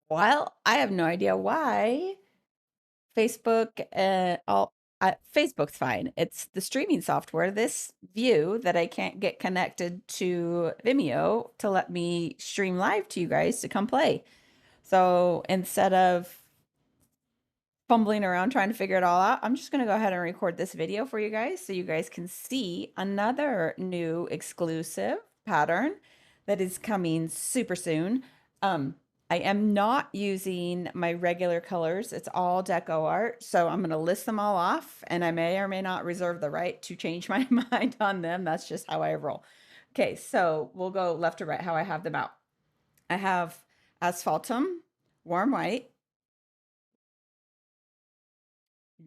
Well, I have no idea why Facebook, Facebook's fine. It's the streaming software, this View, that I can't get connected to Vimeo to let me stream live to you guys to come play. So instead of fumbling around trying to figure it all out, I'm just going to go ahead and record this video for you guys so you guys can see another new exclusive pattern that is coming super soon. Um, I am not using my regular colors. It's all deco art. So I'm going to list them all off, and I may or may not reserve the right to change my mind on them. That's just how I roll. Okay, so we'll go left to right how I have them out. I have Asphaltum, Warm White,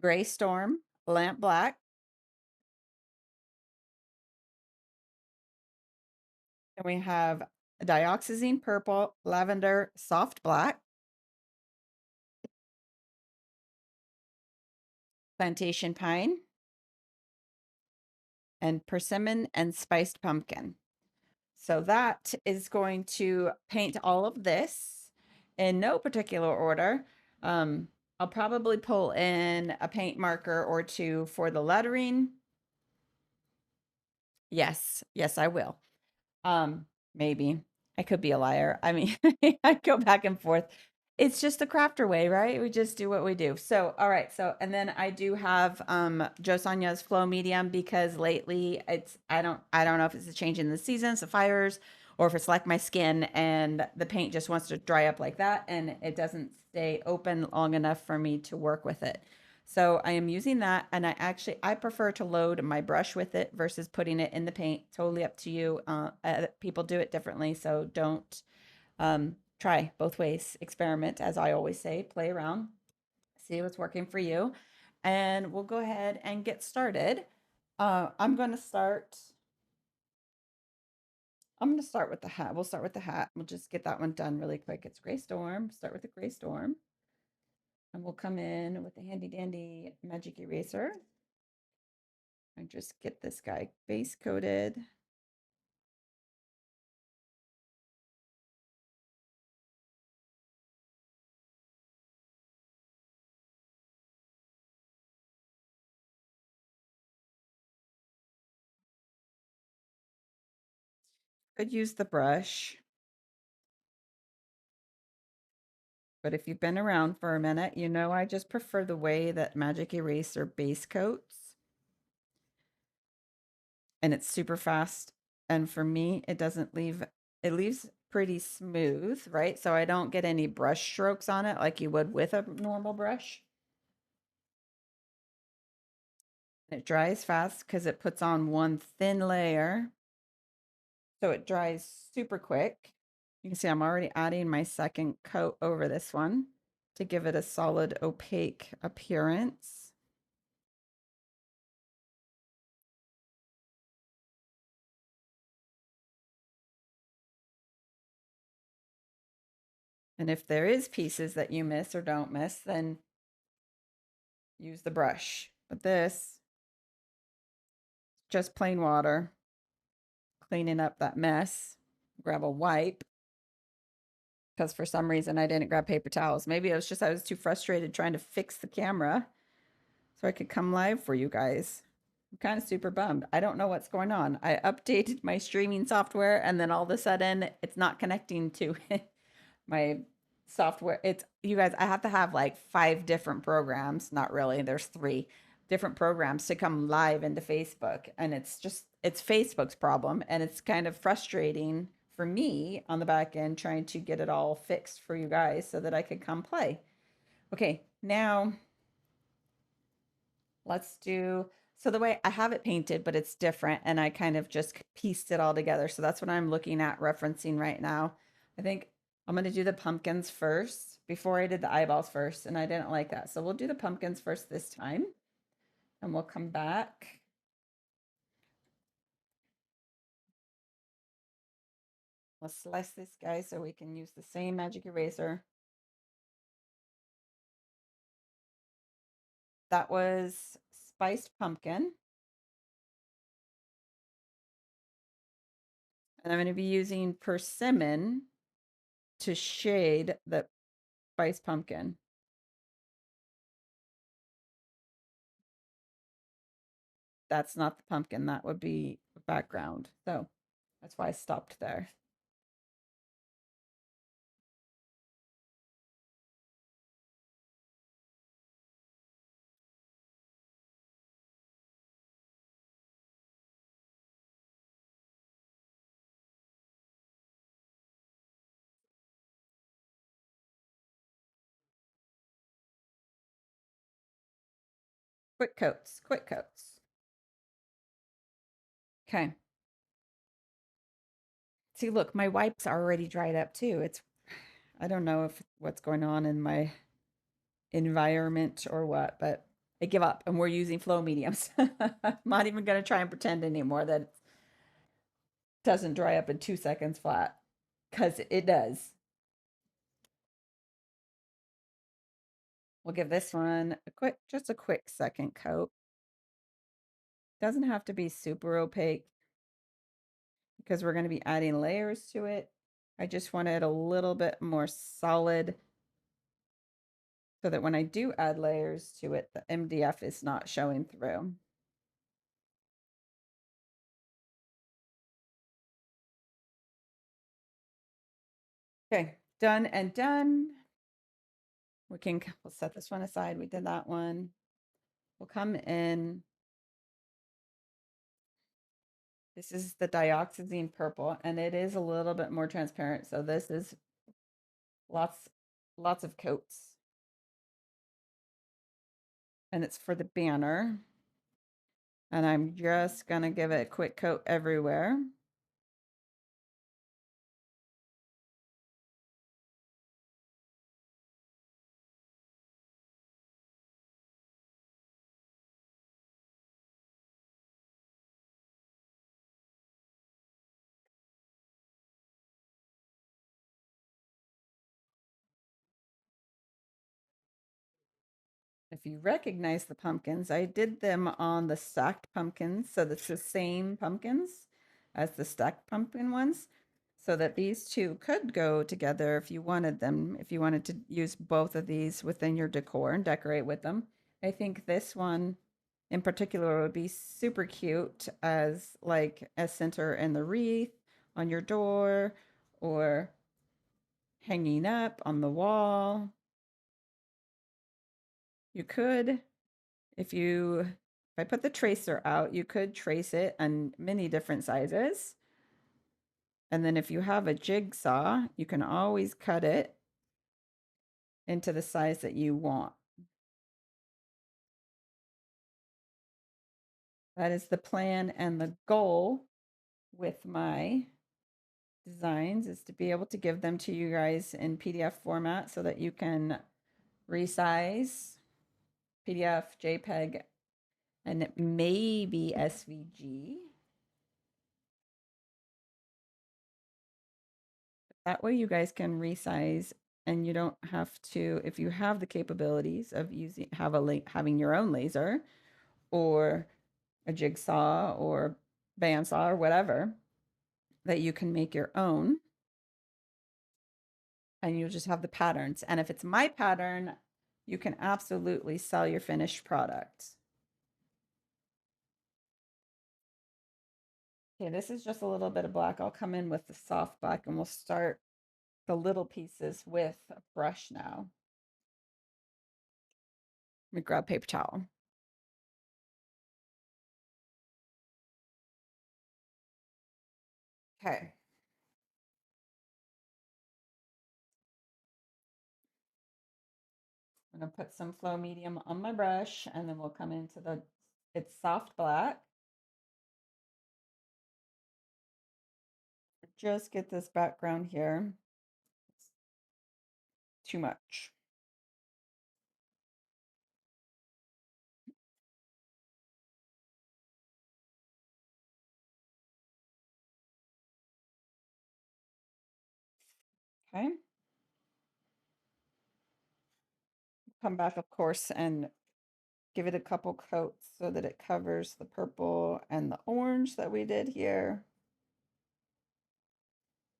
Gray Storm, Lamp Black, and we have Dioxazine Purple, Lavender, Soft Black, Plantation Pine, and Persimmon and Spiced Pumpkin. So that is going to paint all of this in no particular order. Um, I'll probably pull in a paint marker or two for the lettering. Yes, yes, I will. Um, maybe. I could be a liar. I mean, I go back and forth. It's just the crafter way, right? We just do what we do. So, all right. So, and then I do have Joe Sonia's Flow Medium because lately I don't know if it's a change in the seasons, the fires, or if it's like my skin and the paint just wants to dry up like that and it doesn't stay open long enough for me to work with it. So I am using that, and I prefer to load my brush with it versus putting it in the paint. Totally up to you. People do it differently, so don't try both ways. Experiment, as I always say, play around, see what's working for you, and we'll go ahead and get started. I'm going to start. I'm going to start with the hat. We'll start with the hat. We'll just get that one done really quick. It's Gray Storm. Start with the Gray Storm, and we'll come in with the handy dandy magic eraser. And just get this guy base coated. Could use the brush, but if you've been around for a minute, you know I just prefer the way that Magic Eraser base coats, and it's super fast. And for me, it leaves pretty smooth, right? So I don't get any brush strokes on it like you would with a normal brush. It dries fast because it puts on one thin layer. So it dries super quick. You can see I'm already adding my second coat over this one to give it a solid opaque appearance. And if there is pieces that you miss or don't miss, then use the brush. But this, just plain water, cleaning up that mess. Grab a wipe because for some reason I didn't grab paper towels. Maybe it was just I was too frustrated trying to fix the camera so I could come live for you guys. I'm kind of super bummed. I don't know what's going on. I updated my streaming software and then all of a sudden it's not connecting to my software. It's you guys, I have to have like 5 different programs. Not really, there's 3 different programs to come live into Facebook. And it's Facebook's problem. And it's kind of frustrating for me on the back end trying to get it all fixed for you guys so that I could come play. Okay, now let's do so the way I have it painted, but it's different, and I kind of just pieced it all together. So that's what I'm looking at referencing right now. I think I'm going to do the pumpkins first before I did the eyeballs first, and I didn't like that. So we'll do the pumpkins first this time, and we'll come back. We'll slice this guy so we can use the same magic eraser. That was spiced pumpkin. And I'm going to be using persimmon to shade the spice pumpkin. That's not the pumpkin. That would be background. So that's why I stopped there. Quick coats, quick coats. Okay. See, look, my wipes are already dried up too. I don't know if what's going on in my environment or what, but I give up and we're using flow mediums. I'm not even going to try and pretend anymore that it doesn't dry up in 2 seconds flat because it does. We'll give this one just a quick second coat. Doesn't have to be super opaque because we're going to be adding layers to it. I just want it a little bit more solid so that when I do add layers to it, the MDF is not showing through. Okay, done and done. We'll set this one aside. We did that one. We'll come in. This is the dioxazine purple, and it is a little bit more transparent. So this is lots, lots of coats. And it's for the banner. And I'm just gonna give it a quick coat everywhere. If you recognize the pumpkins, I did them on the stacked pumpkins. So that's the same pumpkins as the stacked pumpkin ones. So that these two could go together if you wanted them, if you wanted to use both of these within your decor and decorate with them. I think this one in particular would be super cute as like a center in the wreath on your door or hanging up on the wall. You could if I put the tracer out, you could trace it in many different sizes. And then if you have a jigsaw, you can always cut it into the size that you want. That is the plan and the goal with my designs is to be able to give them to you guys in PDF format so that you can resize PDF, JPEG, and maybe SVG. That way you guys can resize and you don't have to, if you have the capabilities of having your own laser or a jigsaw or bandsaw or whatever, that you can make your own and you'll just have the patterns. And if it's my pattern, you can absolutely sell your finished product. Okay, this is just a little bit of black. I'll come in with the soft black and we'll start the little pieces with a brush now. Let me grab paper towel. Okay. I'm gonna put some flow medium on my brush and then we'll come into it's soft black. Just get this background here. It's too much. Okay. Come back, of course, and give it a couple coats so that it covers the purple and the orange that we did here.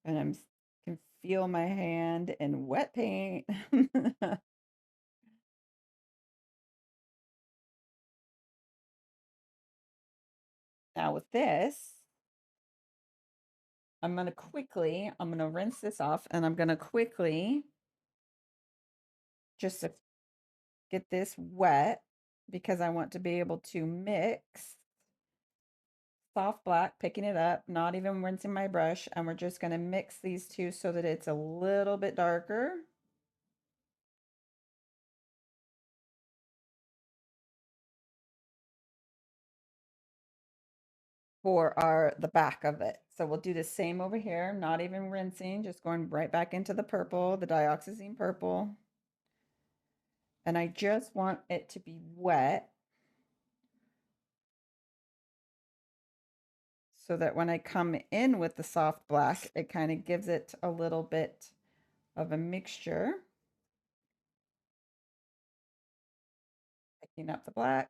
And can feel my hand in wet paint. Now with this, I'm gonna rinse this off and I'm gonna quickly just get this wet because I want to be able to mix soft black, picking it up, not even rinsing my brush, and we're just gonna mix these two so that it's a little bit darker for the back of it. So we'll do the same over here, not even rinsing, just going right back into the purple, the dioxazine purple. And I just want it to be wet so that when I come in with the soft black, it kind of gives it a little bit of a mixture. Picking up the black.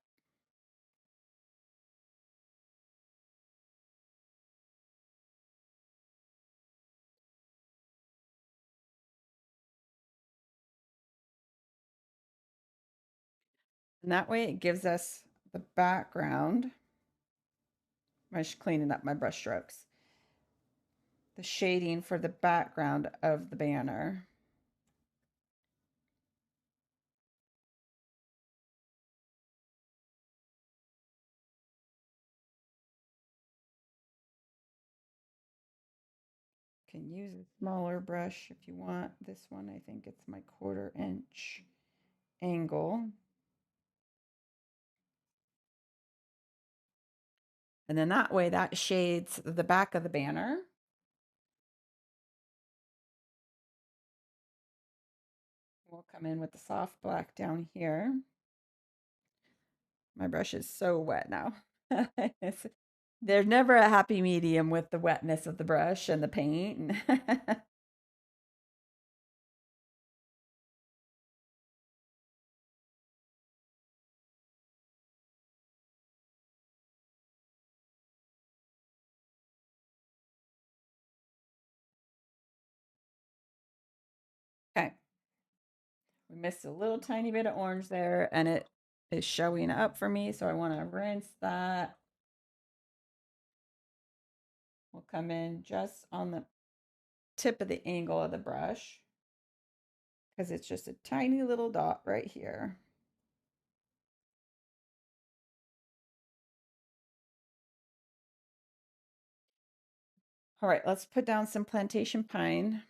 And that way it gives us the background. I'm just cleaning up my brush strokes. The shading for the background of the banner. Can use a smaller brush if you want. This one, I think it's my 1/4 inch angle. And then that way that shades the back of the banner. We'll come in with the soft black down here. My brush is so wet now. There's never a happy medium with the wetness of the brush and the paint. Okay. We missed a little tiny bit of orange there and it is showing up for me. So I want to rinse that. We'll come in just on the tip of the angle of the brush because it's just a tiny little dot right here. All right, let's put down some plantation pine.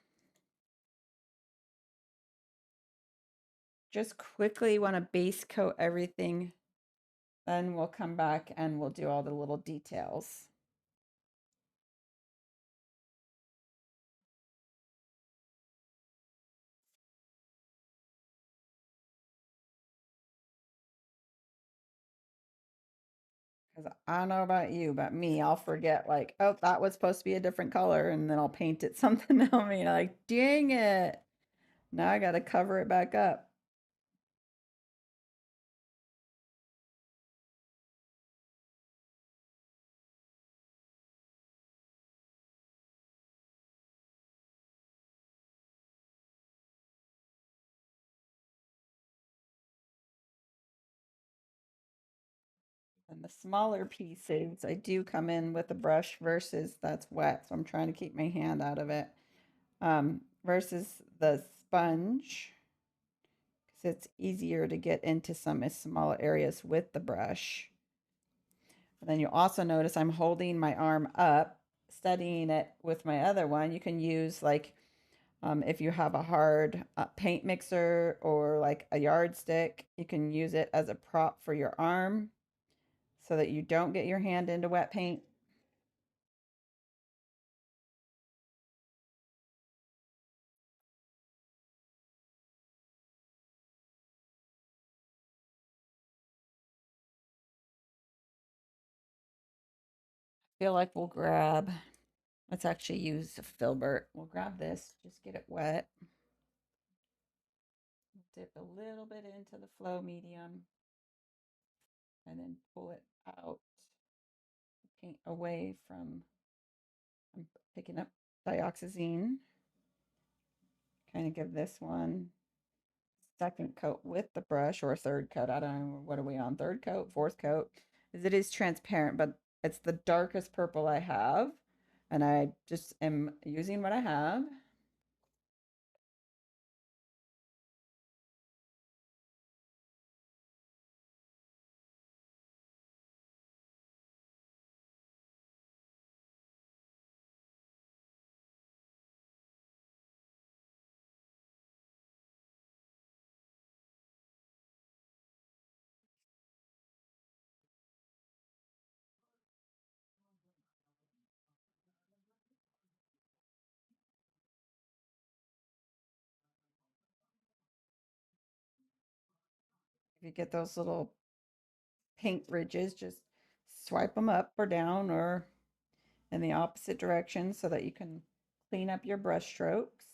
Just quickly want to base coat everything. Then we'll come back and we'll do all the little details. Because I don't know about you, but me, I'll forget like, oh, that was supposed to be a different color, and then I'll paint it something else. I mean, like, dang it. Now I got to cover it back up. And the smaller pieces, I do come in with a brush versus that's wet. So I'm trying to keep my hand out of it. Versus the sponge, because it's easier to get into some smaller areas with the brush. And then you'll also notice I'm holding my arm up, studying it with my other one. You can use like, if you have a hard paint mixer or like a yardstick, you can use it as a prop for your arm so that you don't get your hand into wet paint. Feel like we'll grab, let's actually use a filbert. We'll grab this, just get it wet. Dip a little bit into the flow medium and then pull it out. Paint away from, I'm picking up dioxazine. kind of give this one second coat with the brush or third coat. I don't know. What are we on? Third coat, fourth coat? As it is transparent, but it's the darkest purple I have. And I just am using what I have. If you get those little pink ridges, just swipe them up or down or in the opposite direction so that you can clean up your brush strokes.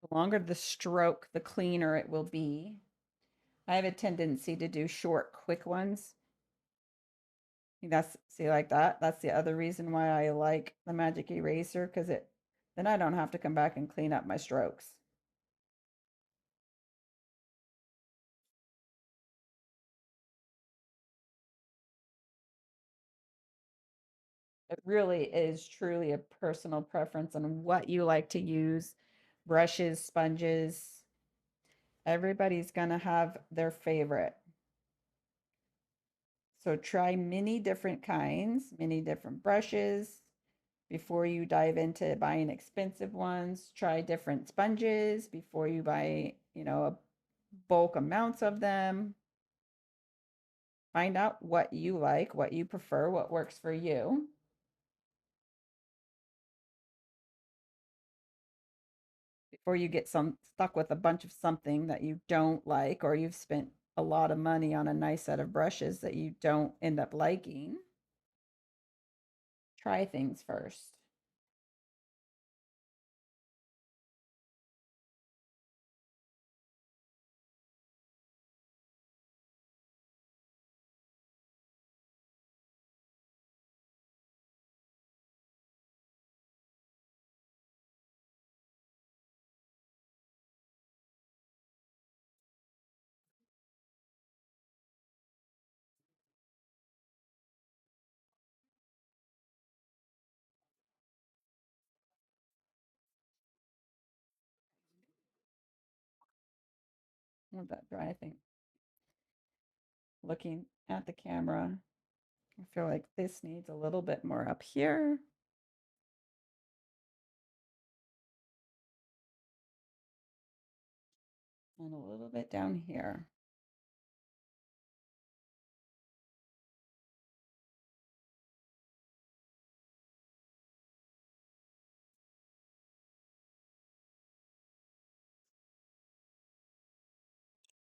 The longer the stroke, the cleaner it will be. I have a tendency to do short, quick ones. That's, see, like that. That's the other reason why I like the magic eraser, because then I don't have to come back and clean up my strokes. It really is truly a personal preference on what you like to use. Brushes, sponges, everybody's gonna have their favorite. So try many different kinds, many different brushes before you dive into buying expensive ones. Try different sponges before you buy, a bulk amounts of them. Find out what you like, what you prefer, what works for you. Before you get stuck with a bunch of something that you don't like, or you've spent a lot of money on a nice set of brushes that you don't end up liking. Try things first. Let that dry. I think looking at the camera, I feel like this needs a little bit more up here and a little bit down here.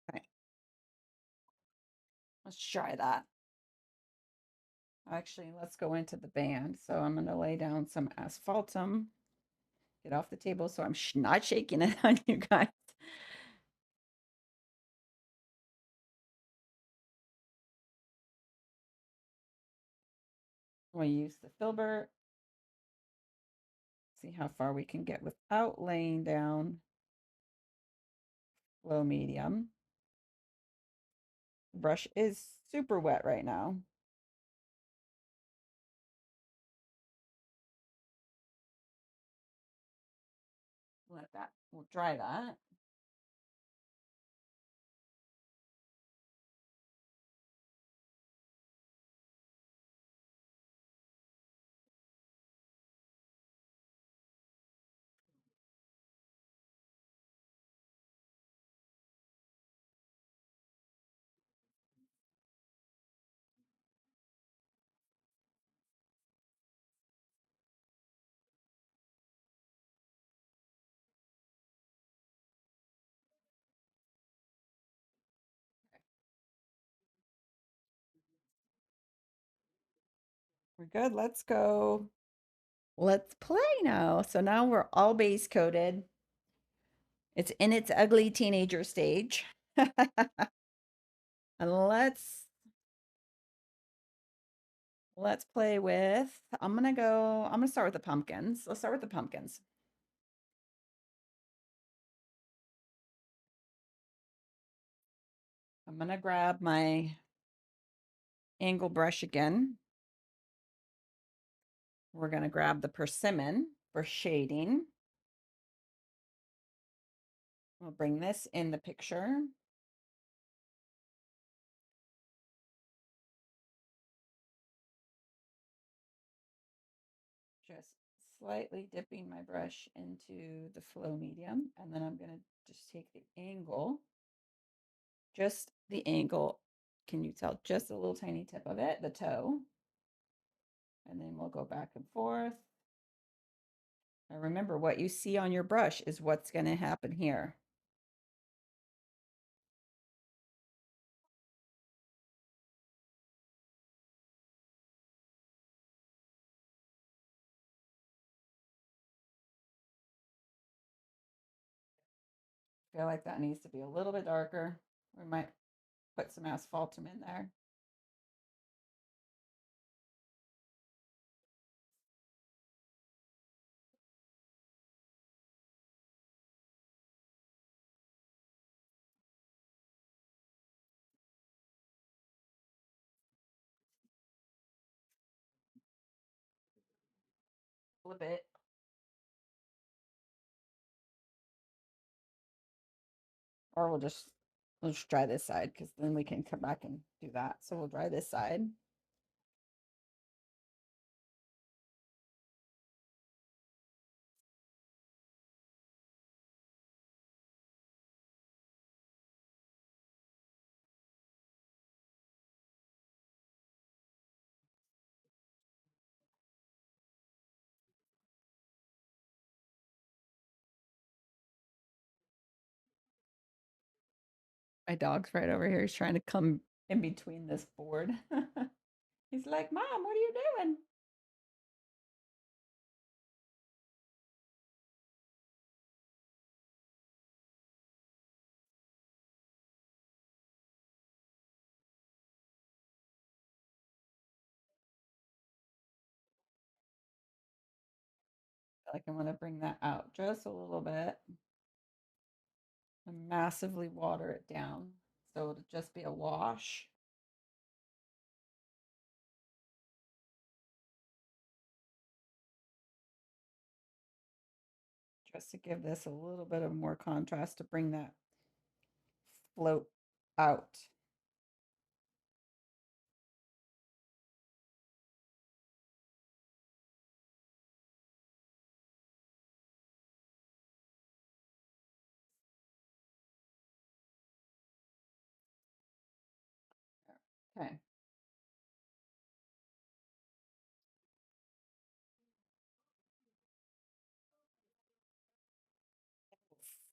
Okay, let's try that. Actually, let's go into the band. So I'm going to lay down some asphaltum, get off the table so I'm not shaking it on you guys. We'll use the filbert, see how far we can get without laying down low medium. The brush is super wet right now. We'll dry that. We're good. Let's go. Let's play now. So now we're all base coated. It's in its ugly teenager stage. let's play with, I'm gonna start with the pumpkins. Let's start with the pumpkins. I'm gonna grab my angle brush again. We're gonna grab the persimmon for shading. We'll bring this in the picture. Just slightly dipping my brush into the flow medium, and then I'm gonna just take the angle, just the angle. Can you tell just a little tiny tip of it, the toe? And then we'll go back and forth. Now remember, what you see on your brush is what's going to happen here. I feel like that needs to be a little bit darker. We might put some asphaltum in there. A little bit. Or we'll just dry this side because then we can come back and do that. So we'll dry this side. My dog's right over here. He's trying to come in between this board. He's like, Mom, what are you doing? Like I want to bring that out just a little bit and massively water it down. So it'll just be a wash. Just to give this a little bit of more contrast to bring that float out. Okay.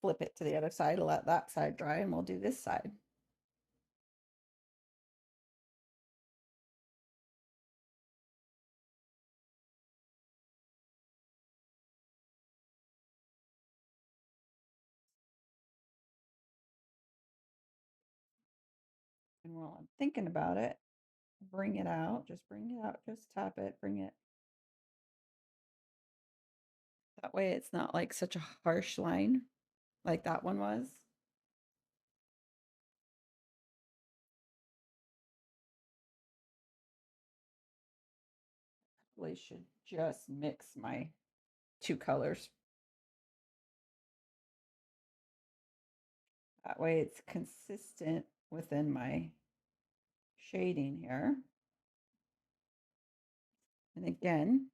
Flip it to the other side, let that side dry, and we'll do this side. And while I'm thinking about it, bring it out, just bring it out, just tap it, bring it. That way it's not like such a harsh line like that one was. Really should just mix my two colors. That way it's consistent within my shading here. And again,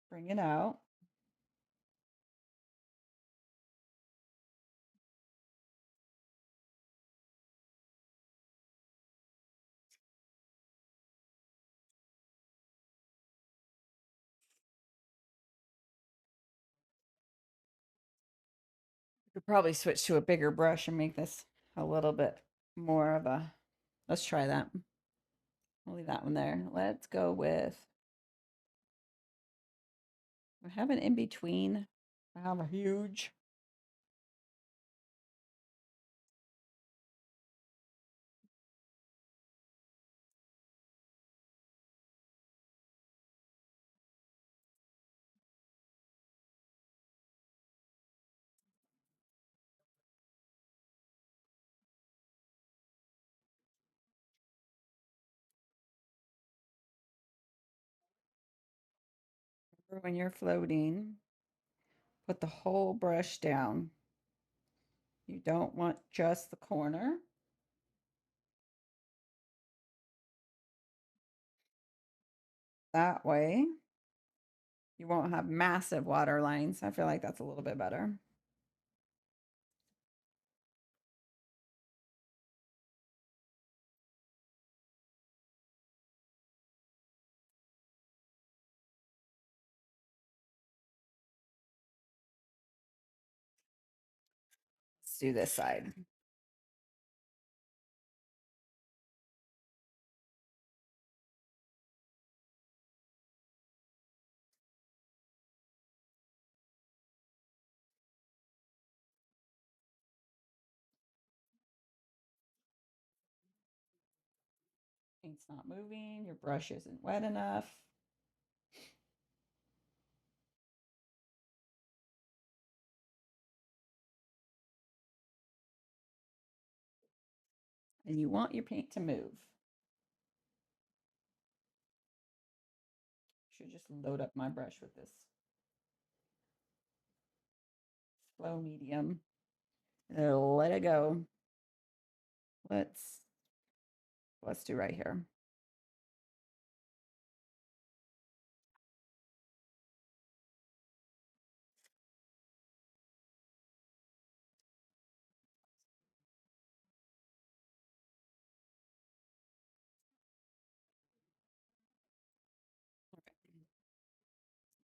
bring it out. Could probably switch to a bigger brush and make this a little bit more of a, let's try that. I'll leave that one there. Let's go with, I have an in between. I have a huge, When you're floating, put the whole brush down. You don't want just the corner. That way, you won't have massive water lines. I feel like that's a little bit better. Let's do this side. Paint's not moving, your brush isn't wet enough. And you want your paint to move. Should just load up my brush with this slow medium. Let it go. Let's let's do right here.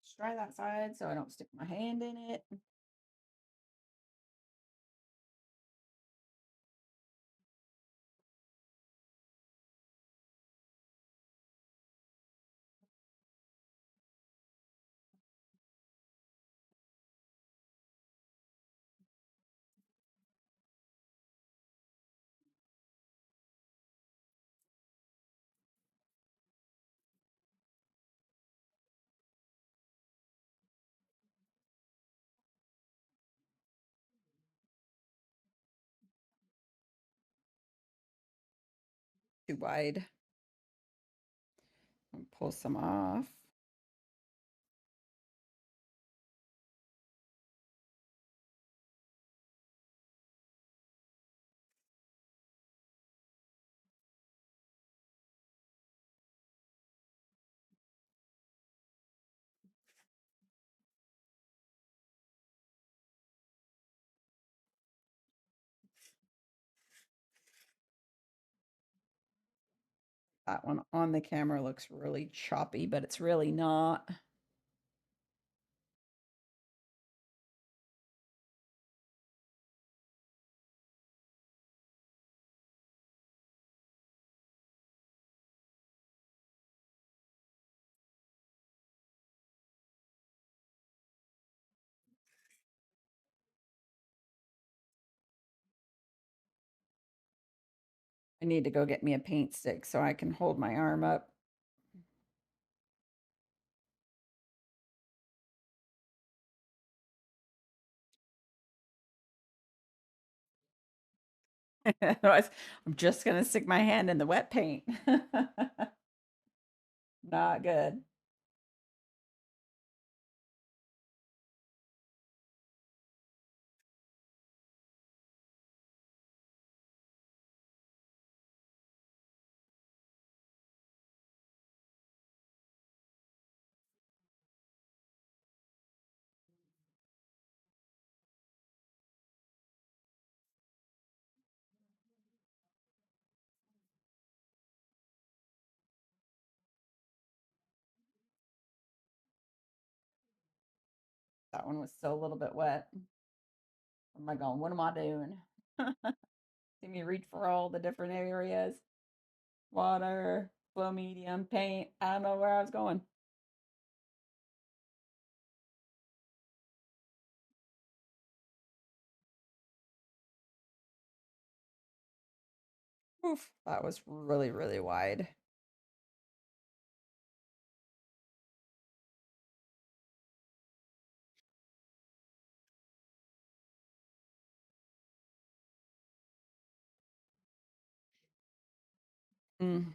Just try that side so I don't stick my hand in it. Too wide. And pull some off. That one on the camera looks really choppy, but it's really not. I need to go get me a paint stick so I can hold my arm up. Otherwise, I'm just going to stick my hand in the wet paint. Not good. That one was still a little bit wet. What am I going? What am I doing? See me reach for all the different areas. Water, flow medium, paint. I don't know where I was going. Oof, that was really, really wide. Mm.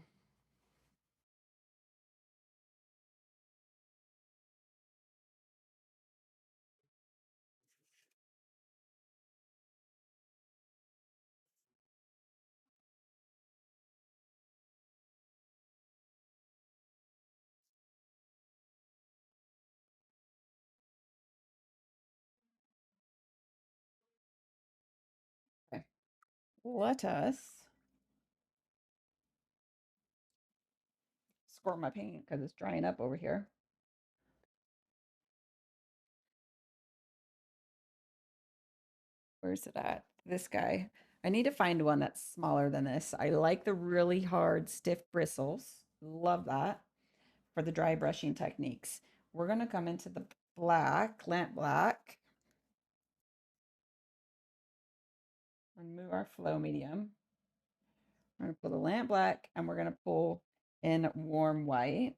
let us squirt my paint because it's drying up over here. Where's it at? This guy. I need to find one that's smaller than this. I like the really hard, stiff bristles. Love that for the dry brushing techniques. We're going to come into the black, lamp black, and move our flow medium. We're going to pull the lamp black and we're going to pull in warm white.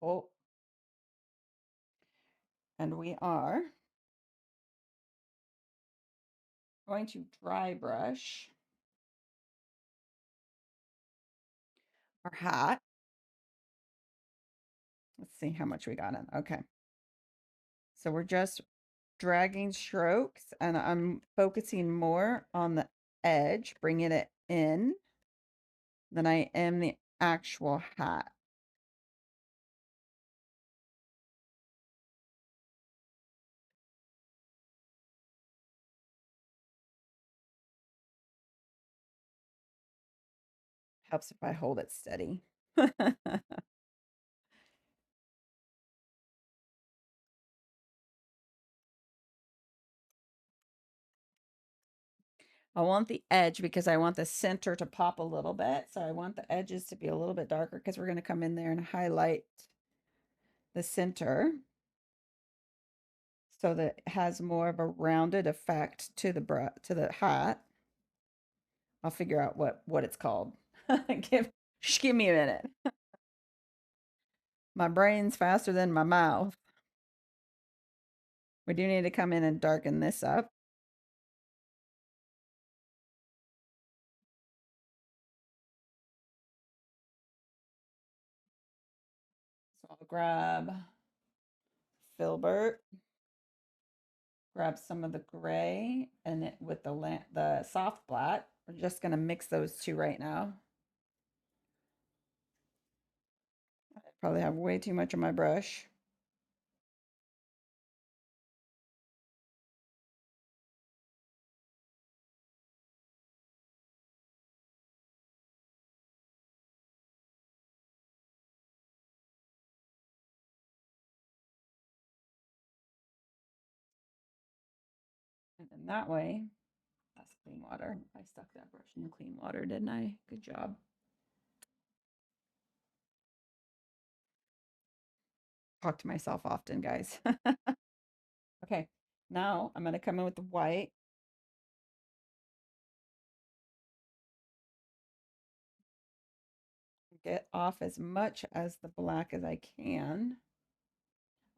Oh, and we are going to dry brush our hat. Let's see how much we got in. Okay. So we're just dragging strokes and I'm focusing more on the edge, bringing it in than I am the actual hat. Helps if I hold it steady. I want the edge because I want the center to pop a little bit. So I want the edges to be a little bit darker because we're going to come in there and highlight the center so that it has more of a rounded effect to the hat. I'll figure out what it's called. Give me a minute. My brain's faster than my mouth. We do need to come in and darken this up. So I'll grab Filbert, grab some of the gray, and it with the soft black. We're just gonna mix those two right now. I probably have way too much on my brush. And then that way, that's clean water. I stuck that brush in the clean water, didn't I? Good job. Talk to myself often, guys. Okay, now I'm gonna come in with the white. Get off as much as the black as I can.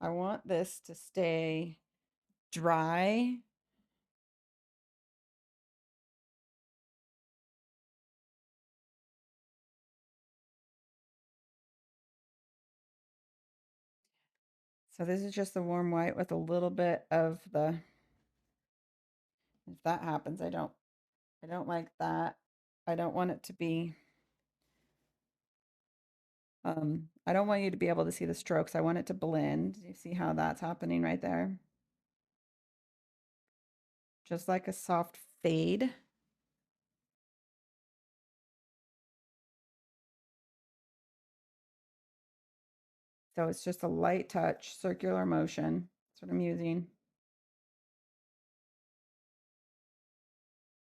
I want this to stay dry. So this is just the warm white with a little bit of the, if that happens, I don't like that. I don't want it to be, I don't want you to be able to see the strokes. I want it to blend. You see how that's happening right there? Just like a soft fade. So it's just a light touch, circular motion. That's what I'm using.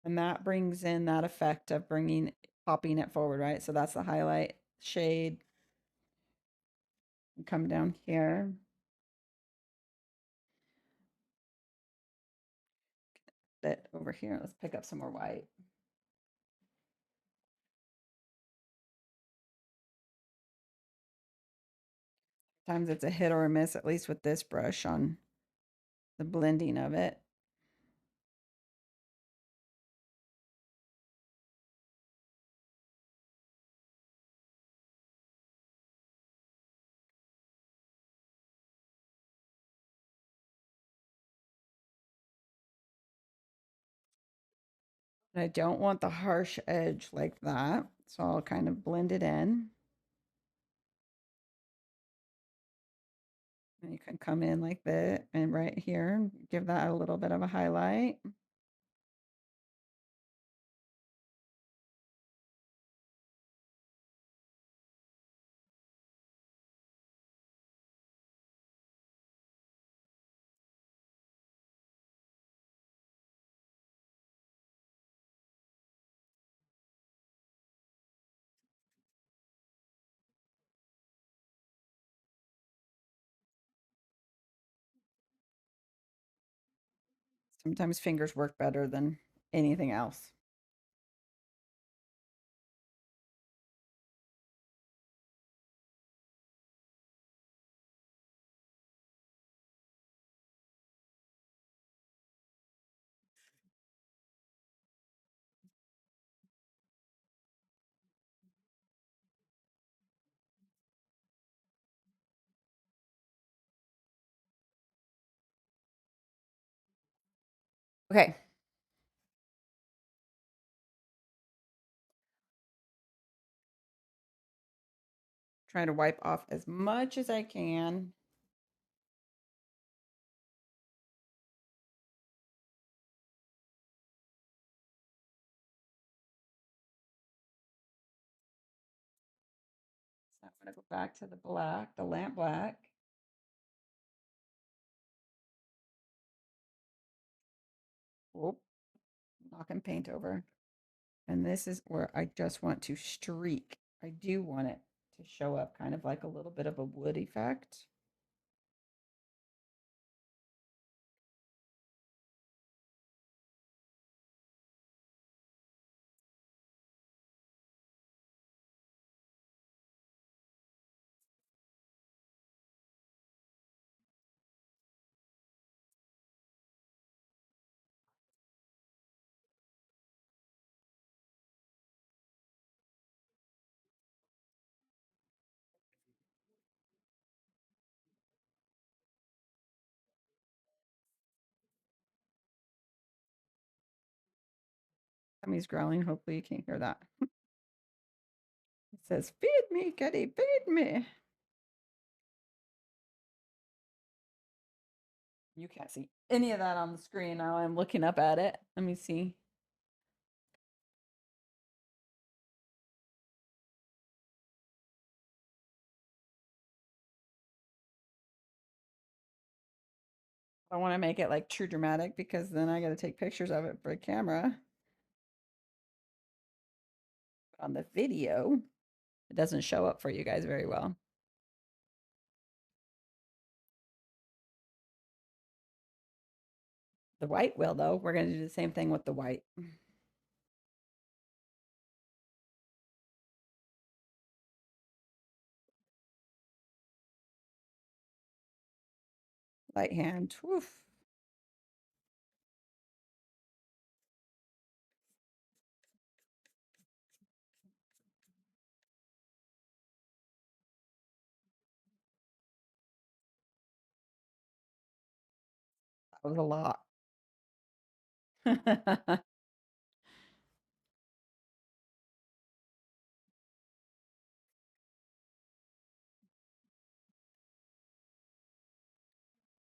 And that brings in that effect of popping it forward, right? So that's the highlight shade. Come down here. Bit over here. Let's pick up some more white. Sometimes it's a hit or a miss, at least with this brush on the blending of it. And I don't want the harsh edge like that. So I'll kind of blend it in. And you can come in like that and right here, give that a little bit of a highlight. Sometimes fingers work better than anything else. Okay, trying to wipe off as much as I can. So I'm gonna go back to the black, the lamp black. Whoop, knocking paint over. And this is where I just want to streak. I do want it to show up kind of like a little bit of a wood effect. Tommy's growling. Hopefully you can't hear that. It says, feed me, kitty, feed me. You can't see any of that on the screen now. I'm looking up at it. Let me see. I want to make it like true dramatic because then I got to take pictures of it for a camera. But on the video, it doesn't show up for you guys very well. The white will, though. We're going to do the same thing with the white. Light hand. Woof. That was a lot.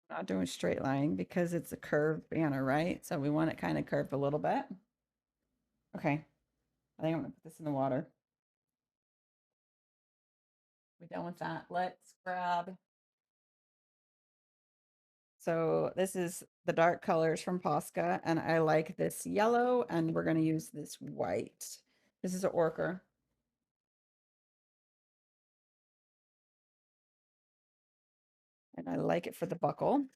Not doing straight line because it's a curved banner, right? So we want it kind of curved a little bit. Okay. I think I'm gonna put this in the water. We done with that. Let's grab. So this is the dark colors from Posca, and I like this yellow, and we're gonna use this white. This is an orcher, and I like it for the buckle.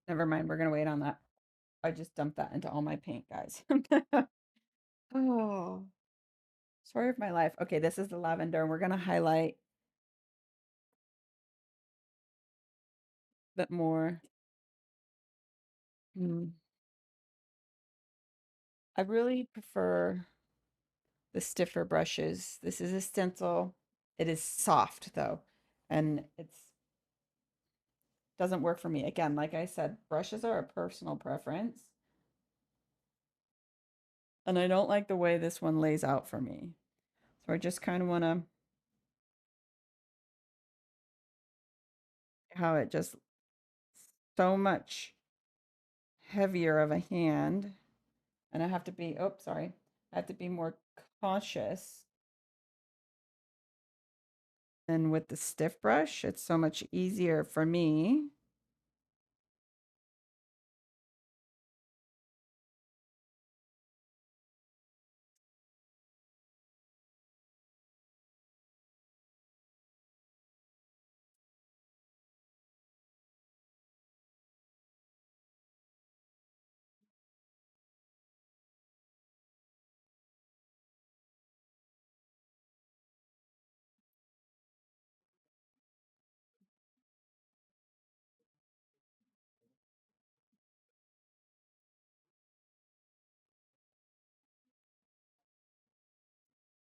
Never mind, we're gonna wait on that. I just dumped that into all my paint, guys. Oh, story of my life. Okay, this is the lavender, and we're gonna highlight bit more. Mm, I really prefer the stiffer brushes. This is a stencil. It is soft though, and it's doesn't work for me. Again, like I said, brushes are a personal preference, and I don't like the way this one lays out for me. So I just kind of want to how it just so much heavier of a hand, and I have to be, oh, sorry, I have to be more cautious than with the stiff brush. It's so much easier for me.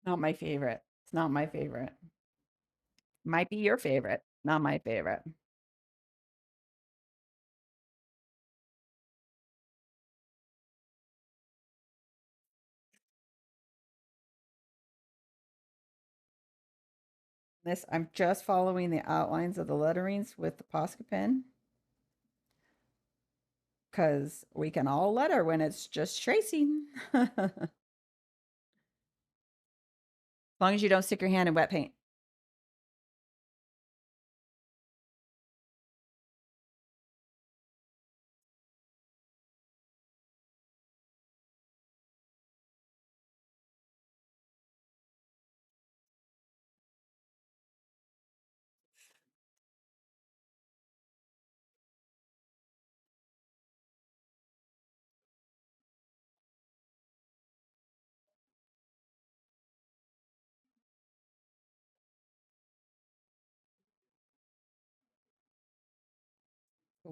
Not my favorite. It's not my favorite. Might be your favorite. Not my favorite. This, I'm just following the outlines of the letterings with the Posca pen because we can all letter when it's just tracing. As long as you don't stick your hand in wet paint.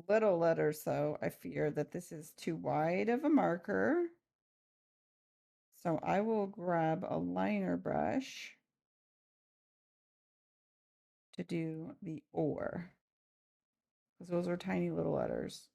Little letters, though, I fear that this is too wide of a marker. So I will grab a liner brush to do the or, because those are tiny little letters.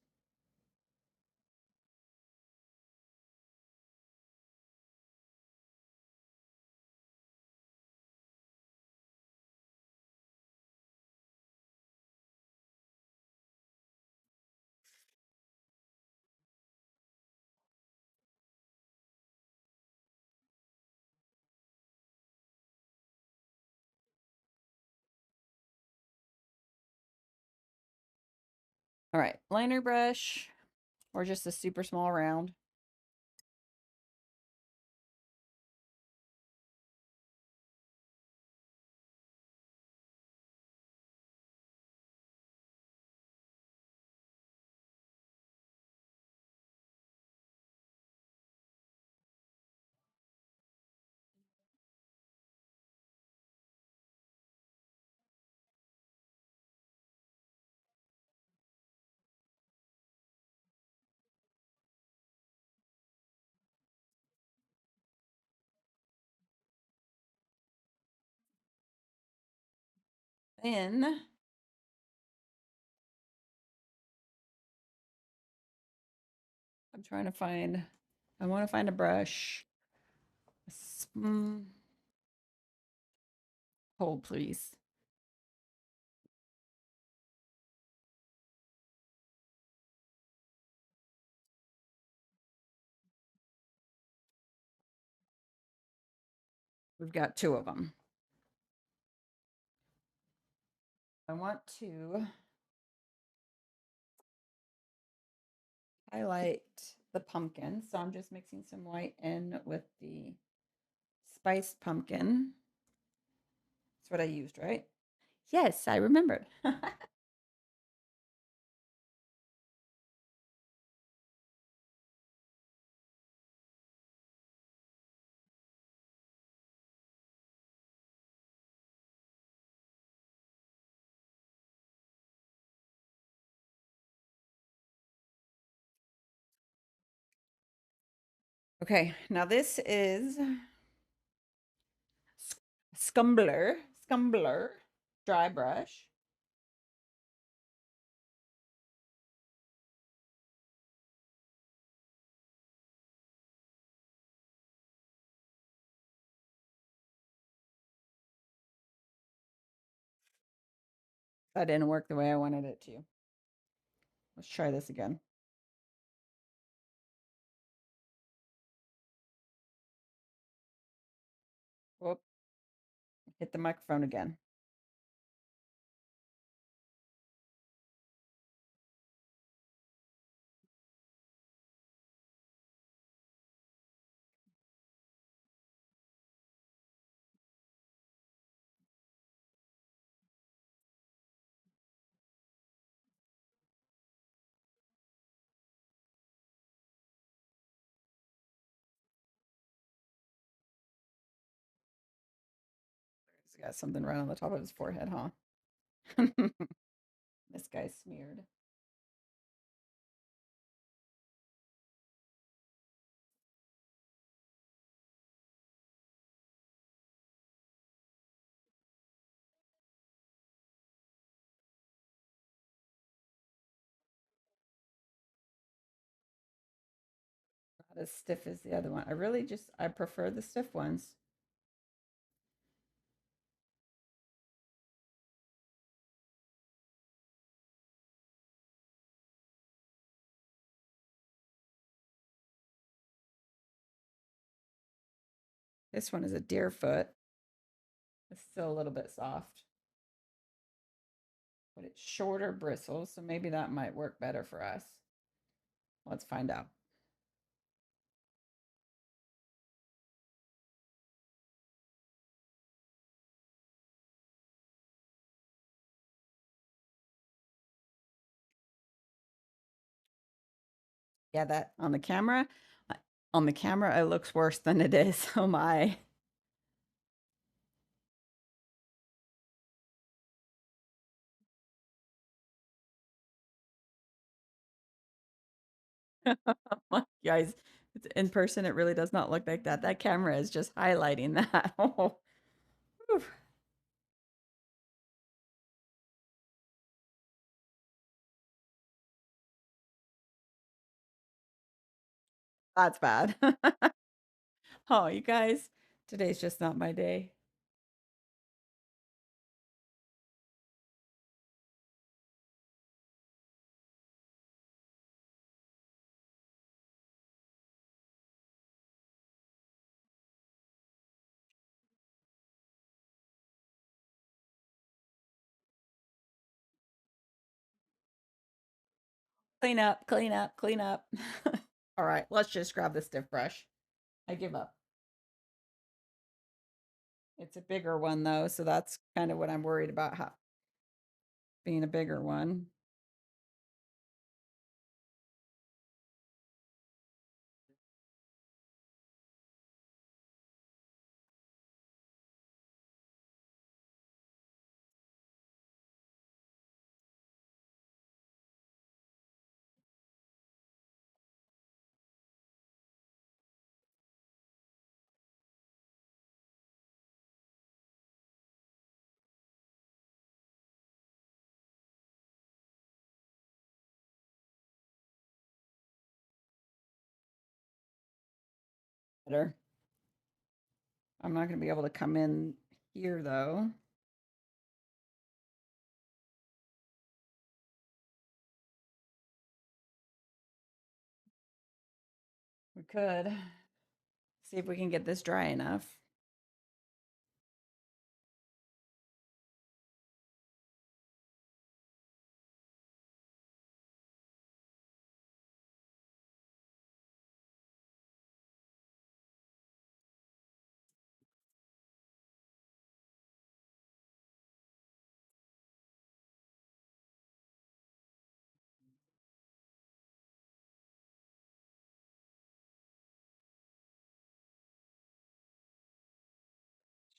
All right, liner brush or just a super small round. Then I'm trying to find, I want to find a brush. Hold, please. We've got two of them. I want to highlight the pumpkin, so I'm just mixing some white in with the spiced pumpkin. That's what I used, right? Yes, I remembered. Okay, now this is Scumbler dry brush. That didn't work the way I wanted it to. Let's try this again. Whoop, hit the microphone again. He's got something right on the top of his forehead, huh? This guy's smeared. Not as stiff as the other one. I prefer the stiff ones. This one is a deer foot. It's still a little bit soft, but it's shorter bristles, so maybe that might work better for us. Let's find out. Yeah, that uh, on the camera, it looks worse than it is. Oh my. Guys, in person, it really does not look like that. That camera is just highlighting that. Oh, whew, that's bad. Oh, you guys, today's just not my day. Clean up, clean up, clean up. All right, let's just grab the stiff brush. I give up. It's a bigger one though, so that's kind of what I'm worried about, being a bigger one. Better. I'm not going to be able to come in here though. We could see if we can get this dry enough.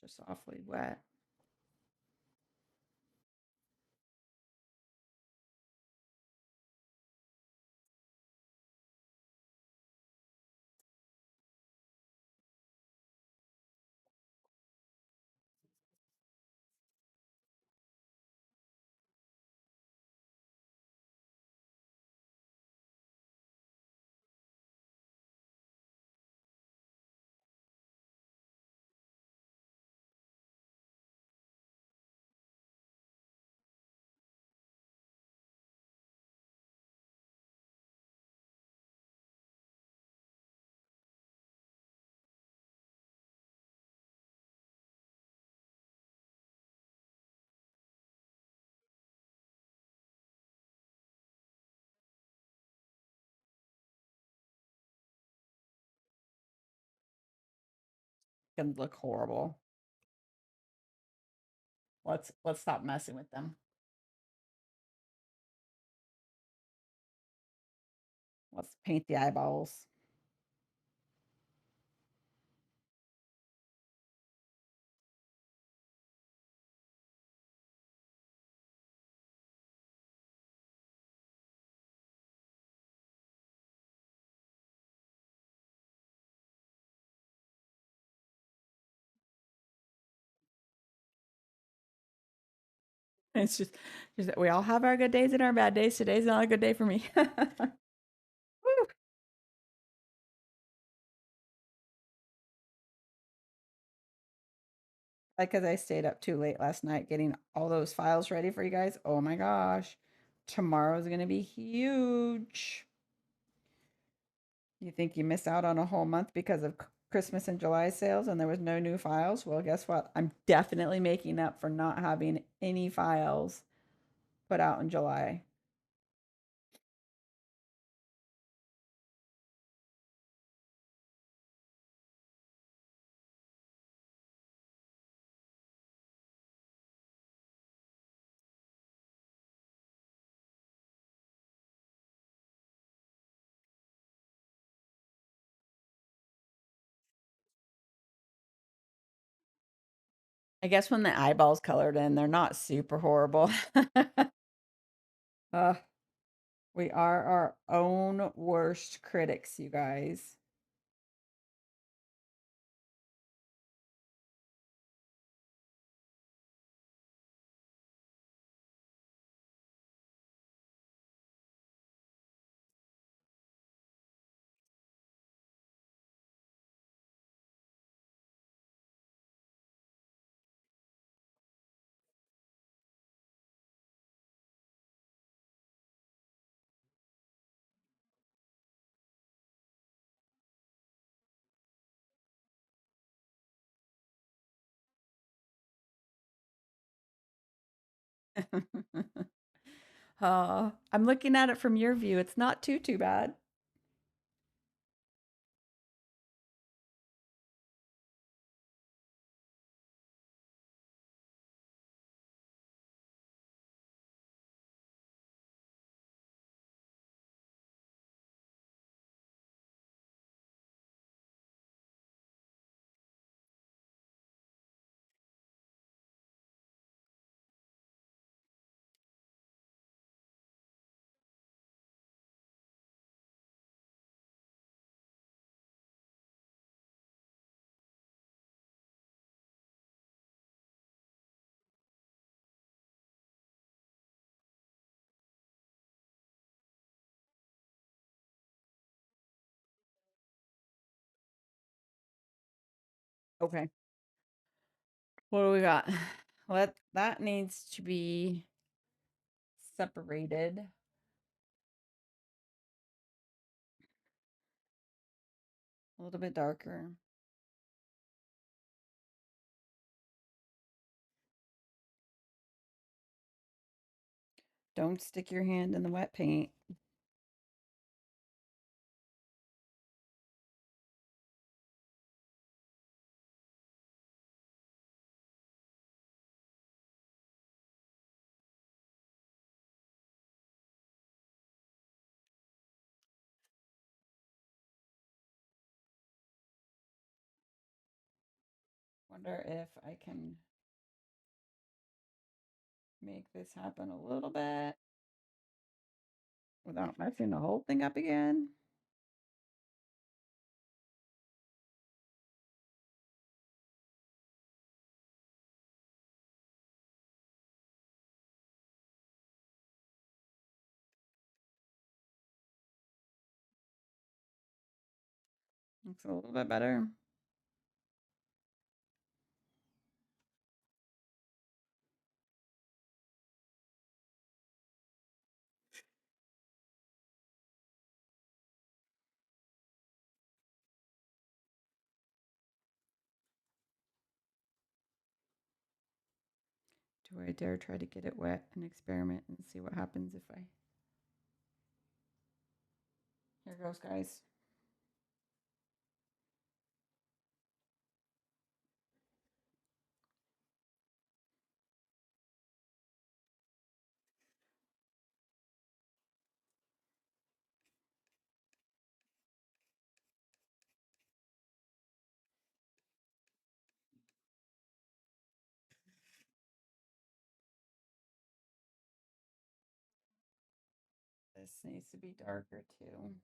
It's just awfully wet. Can look horrible. Let's stop messing with them. Let's paint the eyeballs. It's just that we all have our good days and our bad days. Today's not a good day for me. Woo. Because I stayed up too late last night getting all those files ready for you guys. Oh my gosh. Tomorrow's going to be huge. You think you missed out on a whole month because of Christmas and July sales and there was no new files? Well, guess what? I'm definitely making up for not having any files put out in July. I guess when the eyeballs colored in, they're not super horrible. uh, we are our own worst critics, you guys. I'm looking at it from your view. It's not too bad. Okay. What do we got? Let that needs to be separated a little bit darker. Don't stick your hand in the wet paint. Wonder if I can make this happen a little bit without messing the whole thing up again. Looks a little bit better. Do I dare try to get it wet and experiment and see what happens if I... Here goes, guys. This needs to be darker too.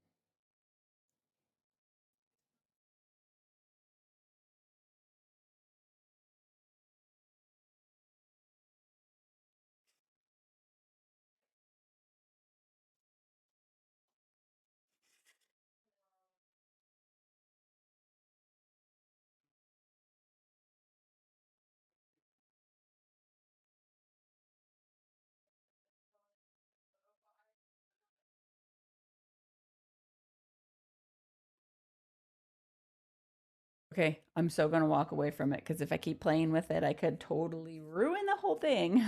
Okay, I'm so gonna walk away from it because if I keep playing with it, I could totally ruin the whole thing.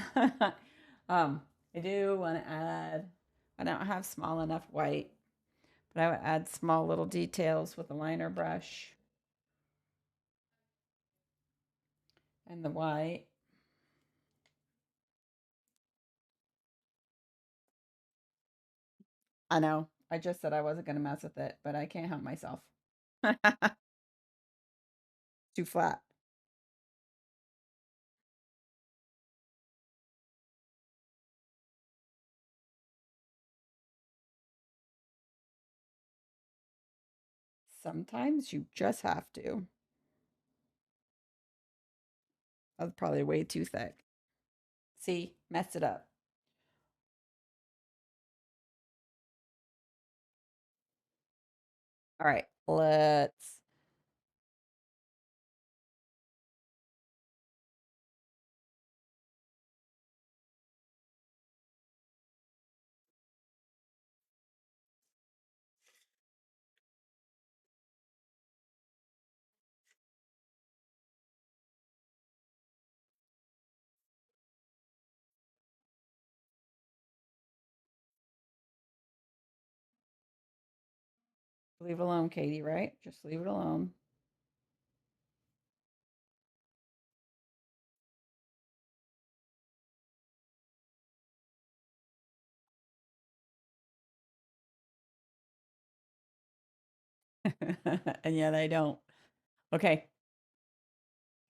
I do want to add, I don't have small enough white, but I would add small little details with a liner brush and the white. I know, I just said I wasn't gonna mess with it, but I can't help myself. Too flat. Sometimes you just have to. That's probably way too thick. See, messed it up. All right, let's leave it alone, Katie, right? Just leave it alone. And yet I don't. Okay.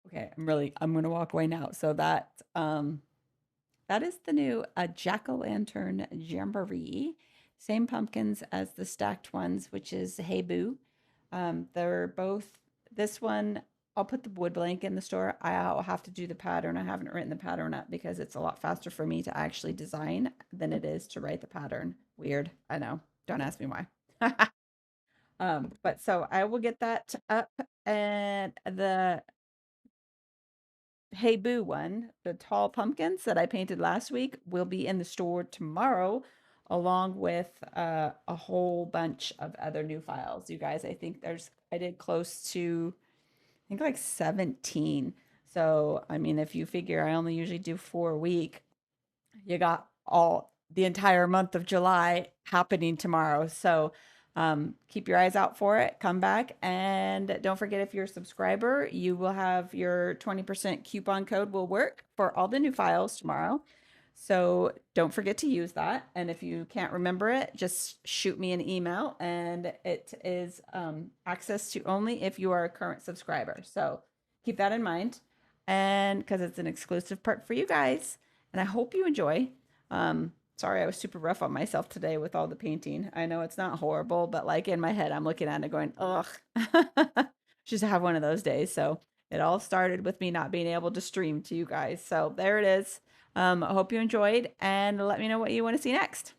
Okay. I'm gonna walk away now. So that is the new jack-o'-lantern jamboree. Same pumpkins as the stacked ones, which is Hey Boo. They're both this one. I'll put the wood blank in the store. I'll have to do the pattern. I haven't written the pattern up because it's a lot faster for me to actually design than it is to write the pattern. Weird. I know. Don't ask me why. But so I will get that up, and the Hey Boo one, the tall pumpkins that I painted last week, will be in the store tomorrow, along with a whole bunch of other new files. You guys, I did close to, I think like 17. So, I mean, if you figure I only usually do 4 a week, you got all the entire month of July happening tomorrow. So keep your eyes out for it. Come back. And don't forget, if you're a subscriber, you will have your 20% coupon code will work for all the new files tomorrow. So don't forget to use that. And if you can't remember it, just shoot me an email. And it is access to only if you are a current subscriber. So keep that in mind. And because it's an exclusive part for you guys. And I hope you enjoy. Sorry, I was super rough on myself today with all the painting. I know it's not horrible, but like in my head, I'm looking at it going, ugh, just have one of those days. So it all started with me not being able to stream to you guys. So there it is. I hope you enjoyed and let me know what you want to see next.